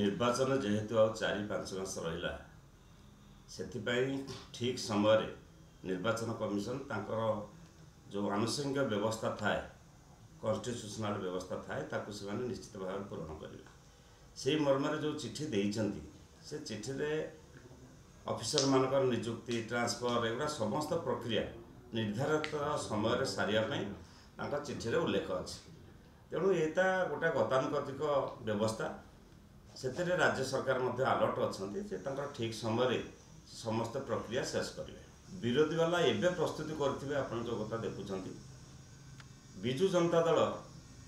निर्वाचन जेहेतु आ 4-5 मास रहा से ठीक समय निर्वाचन कमिशन तांकर जो आनुषंगिक व्यवस्था थाए कन्स्टिट्यूशनल व्यवस्था थाए ताकू से निश्चित भाव पूरण करेंगे से मर्म जो चिठी देइछंती से चिठी रे ऑफिसर मानकर नियुक्ति ट्रांसफर एगुड़ा समस्त प्रक्रिया निर्धारित समय सारिया चिठी रे उल्लेख अच्छी तेणु एटा गोटे गतानुगतिक व्यवस्था से राज्य सरकार अलर्ट अच्छा ठीक समय समस्त प्रक्रिया शेष करेंगे विरोधी वाला एवं प्रस्तुति करेंगे आप जो कथा देखुं विजु जनता दल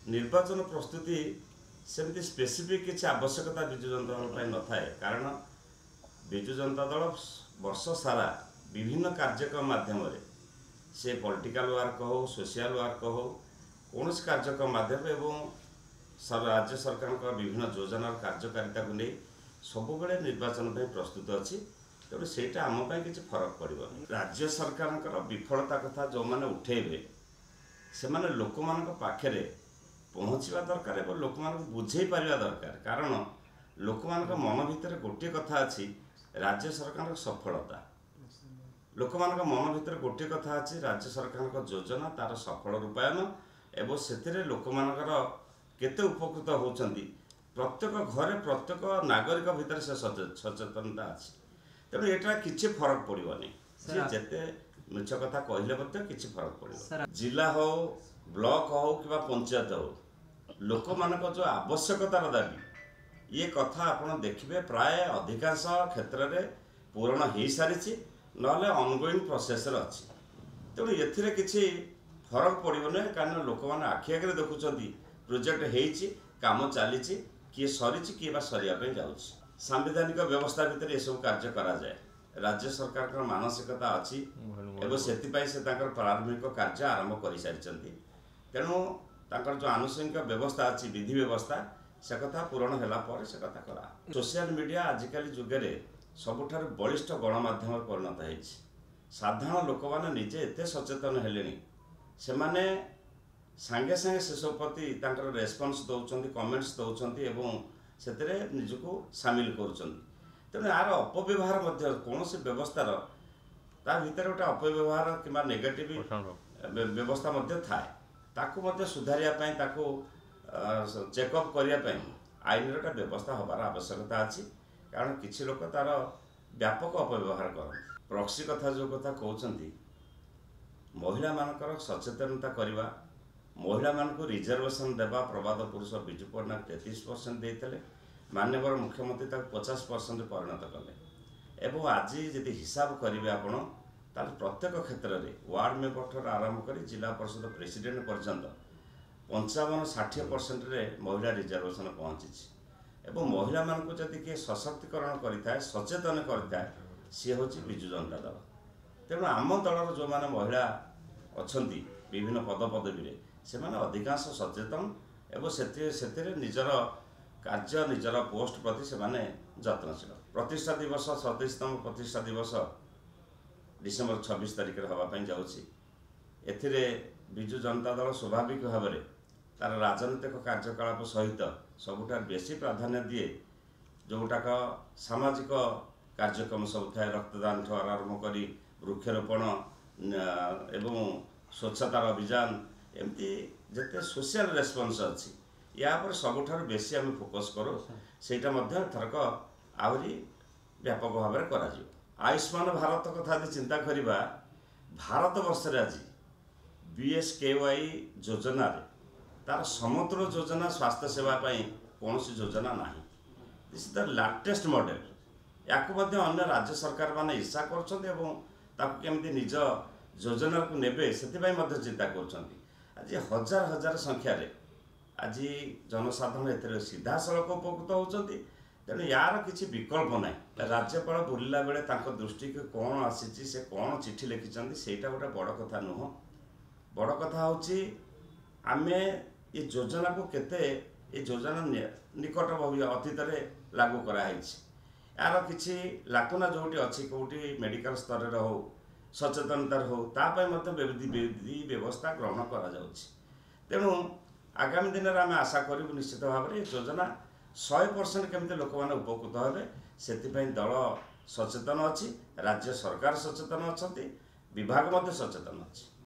निर्वाचन प्रस्तुति सेमती स्पेसिफिक किसी आवश्यकता विजु जनता दल न थाए कारण विजु जनता दल वर्ष सारा विभिन्न कार्यक्रम माध्यम से पॉलिटिकल वर्क हो सोशल वर्क हो कौन कार्यक्रम माध्यम एवं राज्य सरकार का विभिन्न योजना कार्यकारिता को नहीं सब बेले निर्वाचन प्रस्तुत अच्छी तेणु से आमपाई किसी फरक पड़ो राज्य सरकार विफलता कथा जो मैंने उठेबे से माने लोक मान पाखे पहुँचवा दरकार और लोक मान बुझे पारिबा दरकार कारण लोक मान मन भितर गोटे कथा अच्छी राज्य सरकार सफलता लोक मान मन भितर गोटे कथा अच्छी राज्य सरकार योजना तार सफल रूपायन एवं से लोक मानकर केते उपकृत होउछंती प्रत्येक घरे प्रत्येक नागरिक भितर से सचेतनता अच्छी तेणु यहाँ किसी फरक पड़ोनी जिते मिछ कथा कहले किसी फरक पड़ो जिला हो ब्लॉक हो कि पंचायत हो लोक मान जो आवश्यकतार दाबी ये कथा आप देखिए प्राय अधिकांश क्षेत्र में पूरण हो सारी ना ऑनगोइंग प्रोसेस अच्छी तेणु ये किसी फरक पड़ोनी कारण लोक मैंने आखि आगे देखुं प्रोजेक्ट हो काम चली किए सरी किए सरिया जाऊँ सांविधानिक व्यवस्था भितर ये सब कार्य करा जाए राज्य सरकार का मानसिकता अच्छी एवं से प्रारंभिक कार्य आरंभ कर सारी तेणु तांकर जो आनुषंगिक व्यवस्था अच्छी विधि व्यवस्था से कथा पूरण है से कथा करा सोशल मीडिया आजिकल जुगे सबुठार बलिष्ठ गणमाध्यम परिणत हो साधारण लोक मैंने निजे एत सचेतन हेले से माने सांगे सांगे से सब प्रति रेस्पॉन्स दौरान कमेंट्स दौरान से निजको सामिल कर तेणु यार अपव्यवहार कौन सी व्यवस्थार ता भीतर गोटे अपव्यवहार कि नेगेटिव व्यवस्था थाए ताकू सुधारियापाई चेकअप करने आईन गोटे व्यवस्था हबार आवश्यकता अच्छी कारण किसी लोक तार व्यापक अपव्यवहार कर प्रॉक्सी कथा जो कथा कहते महिला मानकर सचेतनता करवा महिला मान को रिजर्वेशन देवा प्रवाद पुरुष विजु पट्टनायक 33% देते माननीय मुख्यमंत्री 50% परिणत कले एवं आज जब हिसाब करेंगे आपण प्रत्येक क्षेत्र में वार्ड मेंबर ठार आरंभ कर जिला परिषद प्रेसिडेंट पर्यंत 55-60% महिला रिजर्वेशन पहुँची एवं महिला मान को जदि किए सशक्तिकरण करें सचेतन करें सी हूँ विजु जनता दल तेणु आम दलर जो मैंने महिला अच्छा विभिन्न पदपदवी से माने अधिकांश सचेतन एवं से निजर कार्य निजर पोस्ट प्रति से माने जत्नशील प्रतिष्ठा दिवस 37तम प्रतिष्ठा दिवस डिसेम्बर 26 तारिख हाँपाई जाऊँगी विजु जनता दल स्वाभाविक भाव में तार राजनीतिक कार्यकलाप सहित सबुठ बेसी प्राधान्य दिए जोटाक सामाजिक कार्यक्रम सब थाए रक्तदान ठू आरंभ कर वृक्षरोपण एवं स्वच्छतार अभियान एमती जिते सोशल रेस्पॉन्स अच्छी या पर सबुठार बेसी आम फोकस करो सेटा थरक आहरी व्यापक भाव में करा आयुष्मान भारत कथा चिंता करवा भारत वर्ष आज BSKY योजना तार समग्र योजना स्वास्थ्य सेवा कौन सी योजना ना this is the latest model या अन्य राज्य सरकार माने ईर्षा करमती निज योजना को नेबे से चिंता कर आज हजार हजार संख्यार आज जनसाधारण ए सीधा सड़क उपकृत होती तेणु यार किसी विकल्प ना राज्यपाल बुलला बेले दृष्टि को कौन आसी से कौन चिठी लिखिं से गोटे बड़ कथा नुह बड़ कथा हूँ आम ये योजना को केते ये योजना निकट अतीत लागू कराई यार किसी लाकुना जोटी अच्छी कौटी मेडिकल स्तर हो सचेतनतार हो विधि व्यवस्था ग्रहण करा तेणु आगामी दिन में आम आशा करूँ निश्चित भाव में योजना 100% କେମିତି ଲୋକମାନେ ଉପକୃତ ହେବେ ସେଥିପାଇଁ ଦଳ ସଚେତନ ଅଛି, ରାଜ୍ୟ ସରକାର ସଚେତନ ଅଛନ୍ତି, ବିଭାଗ ମଧ୍ୟ ସଚେତନ ଅଛି।